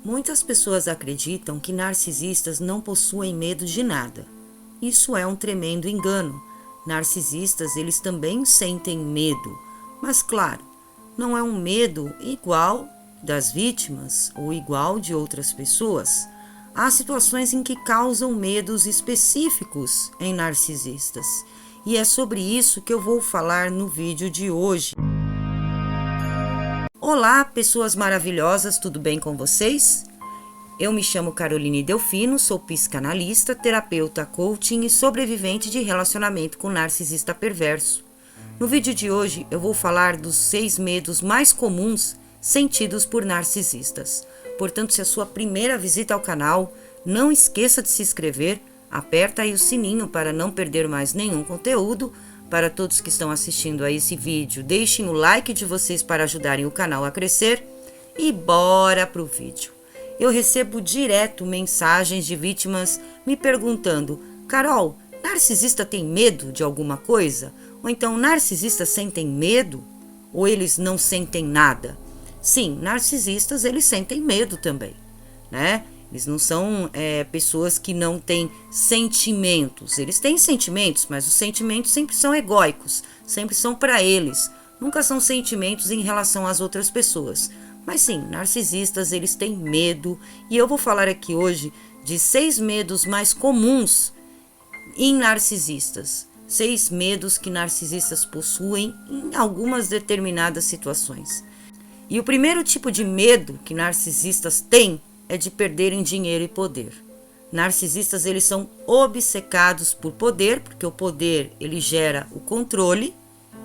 Muitas pessoas acreditam que narcisistas não possuem medo de nada. Isso é um tremendo engano. Narcisistas, eles também sentem medo, mas claro, não é um medo igual das vítimas ou igual de outras pessoas. Há situações em que causam medos específicos em narcisistas, e é sobre isso que eu vou falar no vídeo de hoje. Olá, pessoas maravilhosas, tudo bem com vocês? Eu me chamo Caroline Delfino, sou psicanalista, terapeuta, coaching e sobrevivente de relacionamento com narcisista perverso. No vídeo de hoje eu vou falar dos 6 medos mais comuns sentidos por narcisistas. Portanto, se é a sua primeira visita ao canal, não esqueça de se inscrever, aperta aí o sininho para não perder mais nenhum conteúdo. Para todos que estão assistindo a esse vídeo, deixem o like de vocês para ajudarem o canal a crescer e bora pro vídeo. Eu recebo direto mensagens de vítimas me perguntando: Carol, narcisista tem medo de alguma coisa? Ou então, narcisistas sentem medo? Ou eles não sentem nada? Sim, narcisistas, eles sentem medo também, né? Eles não são pessoas que não têm sentimentos. Eles têm sentimentos, mas os sentimentos sempre são egóicos, sempre são para eles. Nunca são sentimentos em relação às outras pessoas. Mas sim, narcisistas, eles têm medo. E eu vou falar aqui hoje de 6 medos mais comuns em narcisistas. 6 medos que narcisistas possuem em algumas determinadas situações. E o primeiro tipo de medo que narcisistas têm é de perderem dinheiro e poder. Narcisistas, eles são obcecados por poder, porque o poder, ele gera o controle.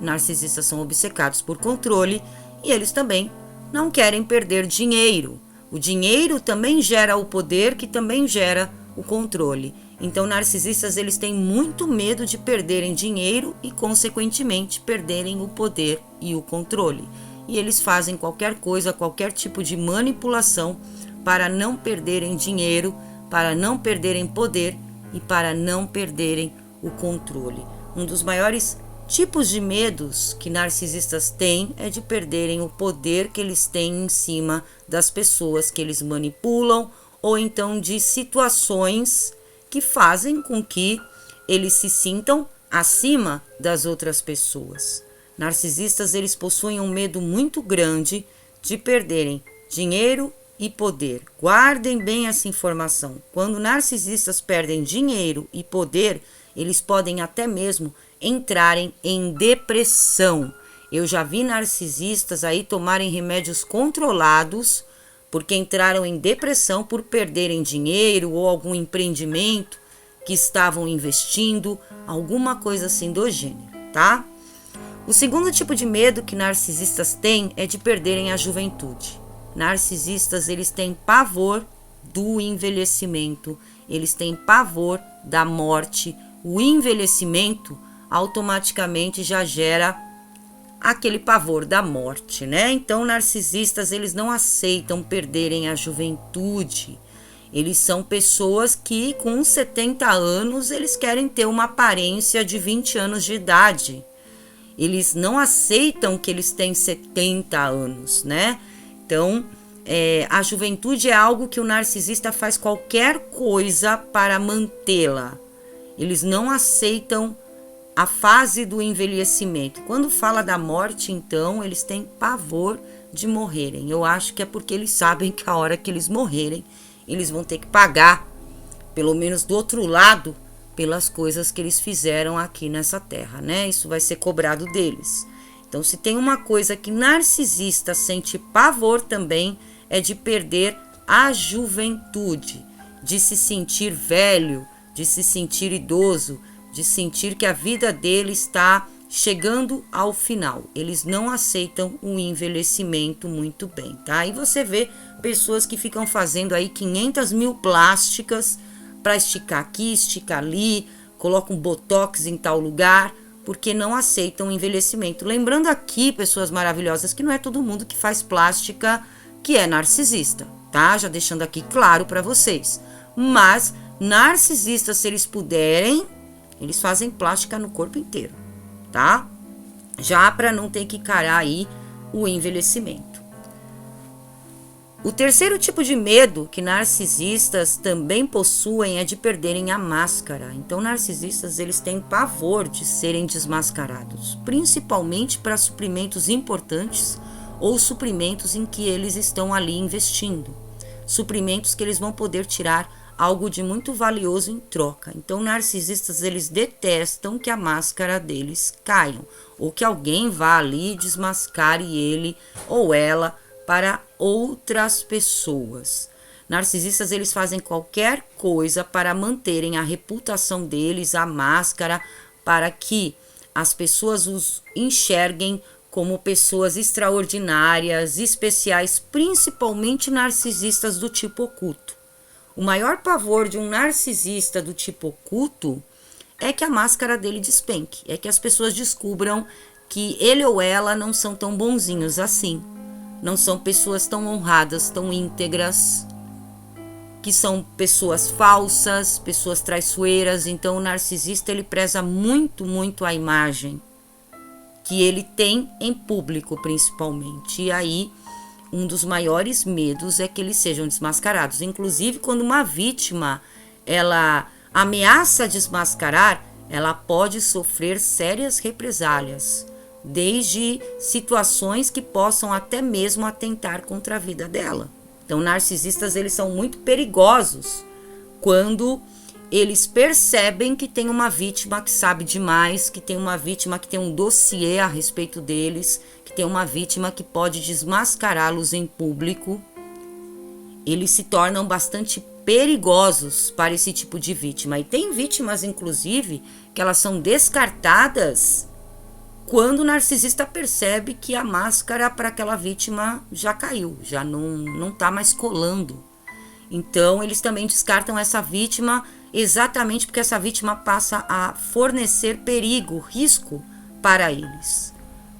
Narcisistas são obcecados por controle e eles também não querem perder dinheiro. O dinheiro também gera o poder, que também gera o controle. Então, narcisistas, eles têm muito medo de perderem dinheiro e, consequentemente, perderem o poder e o controle. E eles fazem qualquer coisa, qualquer tipo de manipulação para não perderem dinheiro, para não perderem poder e para não perderem o controle. Um dos maiores tipos de medos que narcisistas têm é de perderem o poder que eles têm em cima das pessoas que eles manipulam, ou então de situações que fazem com que eles se sintam acima das outras pessoas. Narcisistas, eles possuem um medo muito grande de perderem dinheiro e poder. Guardem bem essa informação. Quando narcisistas perdem dinheiro e poder, eles podem até mesmo entrarem em depressão. Eu já vi narcisistas aí tomarem remédios controlados porque entraram em depressão por perderem dinheiro ou algum empreendimento que estavam investindo, alguma coisa assim do gênero, tá? O segundo tipo de medo que narcisistas têm é de perderem a juventude. Narcisistas, eles têm pavor do envelhecimento, eles têm pavor da morte. O envelhecimento automaticamente já gera aquele pavor da morte, né? Então, narcisistas, eles não aceitam perderem a juventude. Eles são pessoas que com 70 anos, eles querem ter uma aparência de 20 anos de idade. Eles não aceitam que eles têm 70 anos, né? Então, a juventude é algo que o narcisista faz qualquer coisa para mantê-la. Eles não aceitam a fase do envelhecimento. Quando fala da morte, então, eles têm pavor de morrerem. Eu acho que é porque eles sabem que a hora que eles morrerem, eles vão ter que pagar, pelo menos do outro lado, pelas coisas que eles fizeram aqui nessa terra, né? Isso vai ser cobrado deles. Então, se tem uma coisa que narcisista sente pavor também, é de perder a juventude, de se sentir velho, de se sentir idoso, de sentir que a vida dele está chegando ao final. Eles não aceitam o envelhecimento muito bem, tá? E você vê pessoas que ficam fazendo aí 500 mil plásticas para esticar aqui, esticar ali, colocam botox em tal lugar, porque não aceitam o envelhecimento. Lembrando aqui, pessoas maravilhosas, que não é todo mundo que faz plástica que é narcisista, tá? Já deixando aqui claro para vocês. Mas narcisistas, se eles puderem, eles fazem plástica no corpo inteiro, tá? Já para não ter que encarar aí o envelhecimento. O terceiro tipo de medo que narcisistas também possuem é de perderem a máscara. Então, narcisistas eles têm pavor de serem desmascarados, principalmente para suprimentos importantes ou suprimentos em que eles estão ali investindo, suprimentos que eles vão poder tirar algo de muito valioso em troca. Então, narcisistas eles detestam que a máscara deles caia, ou que alguém vá ali e desmascare ele ou ela para outras pessoas. Narcisistas eles fazem qualquer coisa para manterem a reputação deles, a máscara, para que as pessoas os enxerguem como pessoas extraordinárias, especiais, principalmente narcisistas do tipo oculto. O maior pavor de um narcisista do tipo oculto é que a máscara dele despenque, é que as pessoas descubram que ele ou ela não são tão bonzinhos assim. Não são pessoas tão honradas, tão íntegras, que são pessoas falsas, pessoas traiçoeiras. Então o narcisista ele preza muito, muito a imagem que ele tem em público, principalmente. E aí um dos maiores medos é que eles sejam desmascarados. Inclusive quando uma vítima ela ameaça desmascarar, ela pode sofrer sérias represálias, desde situações que possam até mesmo atentar contra a vida dela. Então, narcisistas eles são muito perigosos quando eles percebem que tem uma vítima que sabe demais, que tem uma vítima que tem um dossiê a respeito deles, que tem uma vítima que pode desmascará-los em público. Eles se tornam bastante perigosos para esse tipo de vítima. E tem vítimas, inclusive, que elas são descartadas quando o narcisista percebe que a máscara para aquela vítima já caiu, já não está mais colando. Então, eles também descartam essa vítima exatamente porque essa vítima passa a fornecer perigo, risco para eles.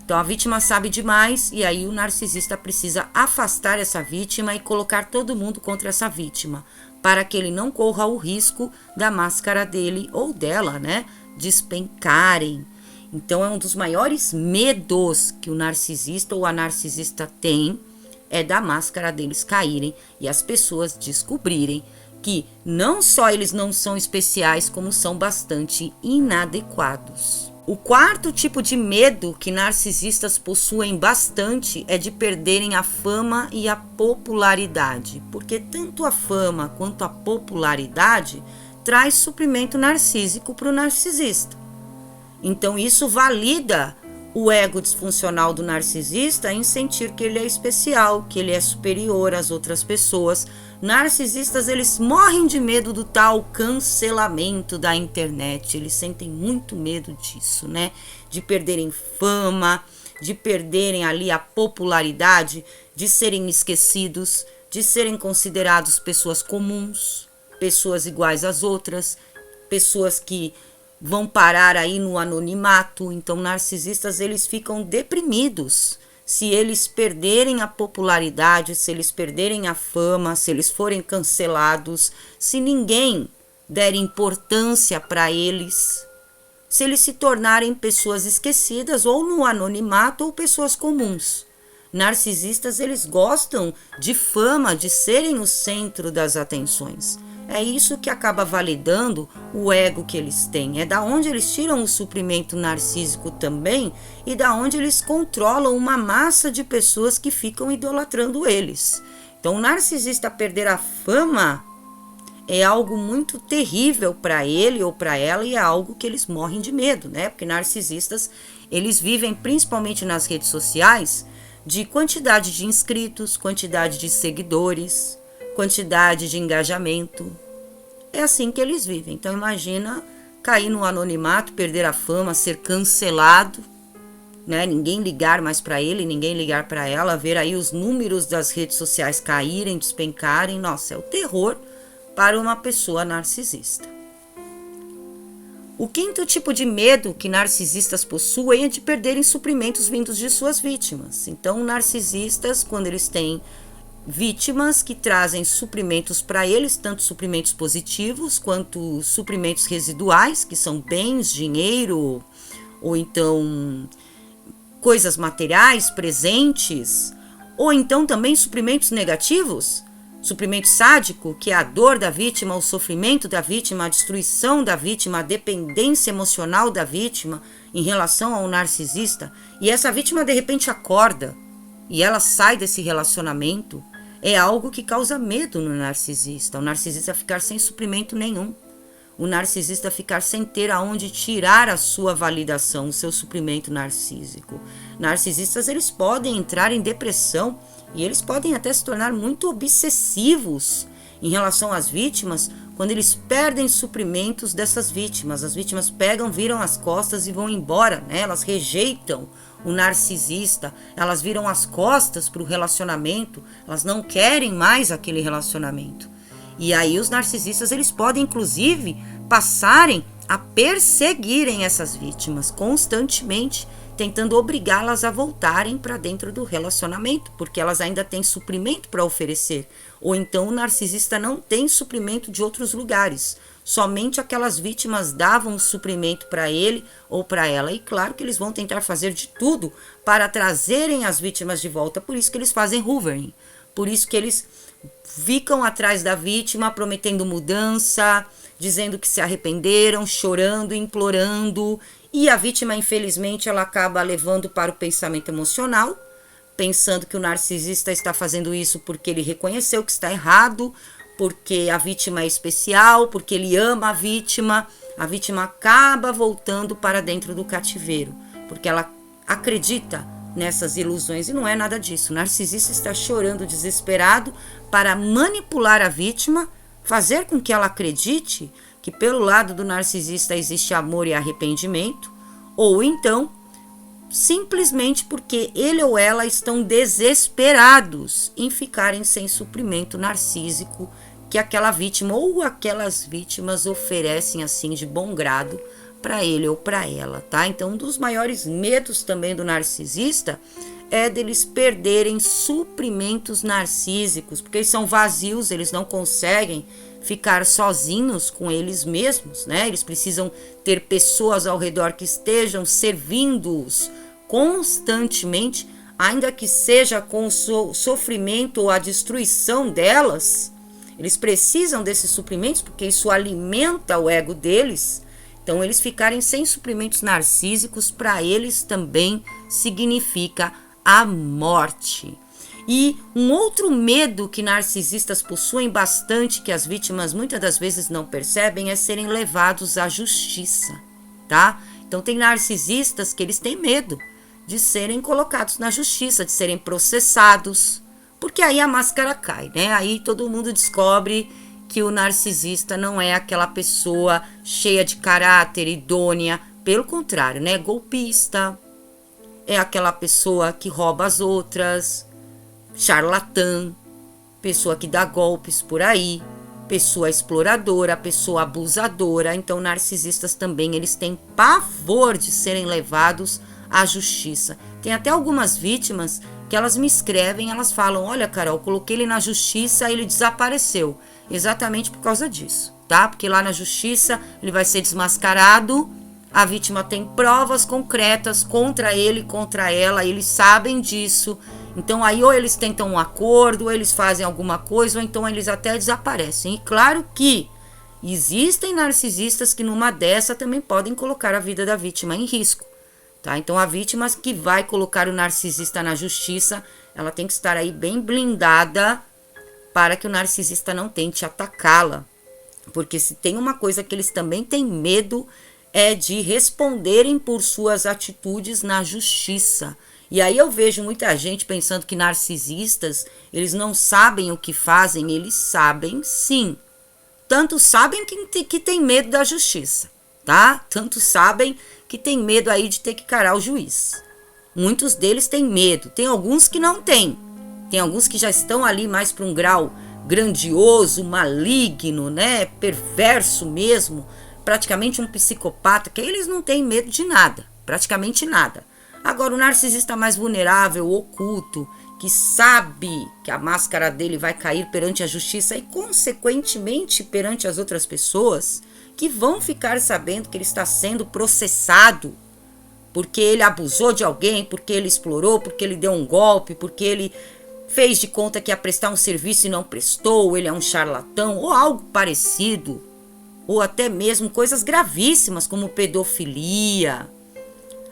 Então, a vítima sabe demais e aí o narcisista precisa afastar essa vítima e colocar todo mundo contra essa vítima, para que ele não corra o risco da máscara dele ou dela, né, despencarem. Então, é um dos maiores medos que o narcisista ou a narcisista tem, é da máscara deles caírem e as pessoas descobrirem que não só eles não são especiais, como são bastante inadequados. O quarto tipo de medo que narcisistas possuem bastante é de perderem a fama e a popularidade, porque tanto a fama quanto a popularidade traz suprimento narcísico para o narcisista. Então isso valida o ego disfuncional do narcisista em sentir que ele é especial, que ele é superior às outras pessoas. Narcisistas, eles morrem de medo do tal cancelamento da internet. Eles sentem muito medo disso, né? De perderem fama, de perderem ali a popularidade, de serem esquecidos, de serem considerados pessoas comuns, pessoas iguais às outras, pessoas que vão parar aí no anonimato. Então, narcisistas, eles ficam deprimidos se eles perderem a popularidade, se eles perderem a fama, se eles forem cancelados, se ninguém der importância para eles, se eles se tornarem pessoas esquecidas ou no anonimato ou pessoas comuns. Narcisistas, eles gostam de fama, de serem o centro das atenções. É isso que acaba validando o ego que eles têm. É da onde eles tiram o suprimento narcísico também e da onde eles controlam uma massa de pessoas que ficam idolatrando eles. Então, o narcisista perder a fama é algo muito terrível para ele ou para ela e é algo que eles morrem de medo, né? Porque narcisistas, eles vivem principalmente nas redes sociais de quantidade de inscritos, quantidade de seguidores, quantidade de engajamento. É assim que eles vivem. Então imagina cair no anonimato, perder a fama, ser cancelado, né? Ninguém ligar mais para ele, ninguém ligar para ela, ver aí os números das redes sociais caírem, despencarem. Nossa, é o terror para uma pessoa narcisista. O quinto tipo de medo que narcisistas possuem é de perderem suprimentos vindos de suas vítimas. Então, narcisistas, quando eles têm vítimas que trazem suprimentos para eles, tanto suprimentos positivos quanto suprimentos residuais, que são bens, dinheiro, ou então coisas materiais, presentes, Ou então também suprimentos negativos, suprimento sádico, que é a dor da vítima, o sofrimento da vítima, a destruição da vítima, a dependência emocional da vítima em relação ao narcisista. E essa vítima de repente acorda e ela sai desse relacionamento. É algo que causa medo no narcisista. O narcisista ficar sem suprimento nenhum. O narcisista ficar sem ter aonde tirar a sua validação, o seu suprimento narcísico. Narcisistas, eles podem entrar em depressão e eles podem até se tornar muito obsessivos em relação às vítimas quando eles perdem suprimentos dessas vítimas. As vítimas pegam, viram as costas e vão embora, né? Elas rejeitam o narcisista, elas viram as costas para o relacionamento, elas não querem mais aquele relacionamento. E aí os narcisistas, eles podem inclusive passarem a perseguirem essas vítimas constantemente, tentando obrigá-las a voltarem para dentro do relacionamento, porque elas ainda têm suprimento para oferecer. Ou então o narcisista não tem suprimento de outros lugares. Somente aquelas vítimas davam suprimento para ele ou para ela. E claro que eles vão tentar fazer de tudo para trazerem as vítimas de volta. Por isso que eles fazem hoovering. Por isso que eles ficam atrás da vítima, prometendo mudança, dizendo que se arrependeram, chorando, implorando. E a vítima, infelizmente, ela acaba levando para o pensamento emocional, pensando que o narcisista está fazendo isso porque ele reconheceu que está errado, porque a vítima é especial, porque ele ama a vítima acaba voltando para dentro do cativeiro, porque ela acredita nessas ilusões e não é nada disso. O narcisista está chorando desesperado para manipular a vítima, fazer com que ela acredite que pelo lado do narcisista existe amor e arrependimento, ou então simplesmente porque ele ou ela estão desesperados em ficarem sem suprimento narcísico que aquela vítima ou aquelas vítimas oferecem assim de bom grado para ele ou para ela, tá? Então, um dos maiores medos também do narcisista é deles perderem suprimentos narcísicos, porque eles são vazios, eles não conseguem ficar sozinhos com eles mesmos, né? Eles precisam ter pessoas ao redor que estejam servindo-os constantemente, ainda que seja com o sofrimento ou a destruição delas. Eles precisam desses suprimentos porque isso alimenta o ego deles. Então, eles ficarem sem suprimentos narcísicos, para eles também significa a morte. E um outro medo que narcisistas possuem bastante, que as vítimas muitas das vezes não percebem, é serem levados à justiça, tá? Então, tem narcisistas que eles têm medo de serem colocados na justiça, de serem processados, porque aí a máscara cai, né? Aí todo mundo descobre que o narcisista não é aquela pessoa cheia de caráter, idônea, pelo contrário, né? Golpista, é aquela pessoa que rouba as outras, charlatã, pessoa que dá golpes por aí, pessoa exploradora, pessoa abusadora. Então, narcisistas também, eles têm pavor de serem levados à justiça. Tem até algumas vítimas que elas me escrevem, elas falam: olha, Carol, coloquei ele na justiça, ele desapareceu. Exatamente por causa disso, tá? Porque lá na justiça ele vai ser desmascarado, a vítima tem provas concretas contra ele, contra ela, eles sabem disso. Então aí ou eles tentam um acordo, ou eles fazem alguma coisa, ou então eles até desaparecem. E claro que existem narcisistas que numa dessa também podem colocar a vida da vítima em risco, tá? Então a vítima que vai colocar o narcisista na justiça, ela tem que estar aí bem blindada para que o narcisista não tente atacá-la. Porque se tem uma coisa que eles também têm medo, é de responderem por suas atitudes na justiça. E aí eu vejo muita gente pensando que narcisistas, eles não sabem o que fazem. Eles sabem sim. Tanto sabem que tem medo da justiça, tá? Tanto sabem que tem medo aí de ter que encarar o juiz. Muitos deles têm medo. Tem alguns que não têm. Tem alguns que já estão ali mais para um grau grandioso, maligno, né? Perverso mesmo. Praticamente um psicopata, que eles não têm medo de nada. Praticamente nada. Agora, o narcisista mais vulnerável, oculto, que sabe que a máscara dele vai cair perante a justiça e, consequentemente, perante as outras pessoas, que vão ficar sabendo que ele está sendo processado porque ele abusou de alguém, porque ele explorou, porque ele deu um golpe, porque ele fez de conta que ia prestar um serviço e não prestou, ele é um charlatão ou algo parecido, ou até mesmo coisas gravíssimas como pedofilia,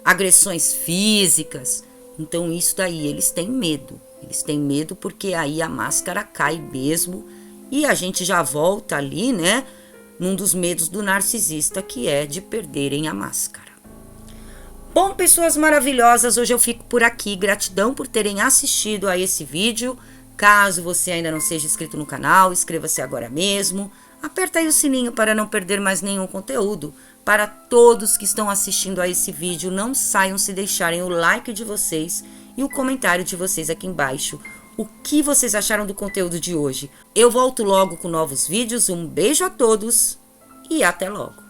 agressões físicas. Então isso daí eles têm medo. Eles têm medo porque aí a máscara cai mesmo e a gente já volta ali, né, num dos medos do narcisista, que é de perderem a máscara. Bom, pessoas maravilhosas, hoje eu fico por aqui. Gratidão por terem assistido a esse vídeo. Caso você ainda não seja inscrito no canal, inscreva-se agora mesmo. Aperta aí o sininho para não perder mais nenhum conteúdo. Para todos que estão assistindo a esse vídeo, não saiam se deixarem o like de vocês e o comentário de vocês aqui embaixo. O que vocês acharam do conteúdo de hoje? Eu volto logo com novos vídeos. Um beijo a todos e até logo!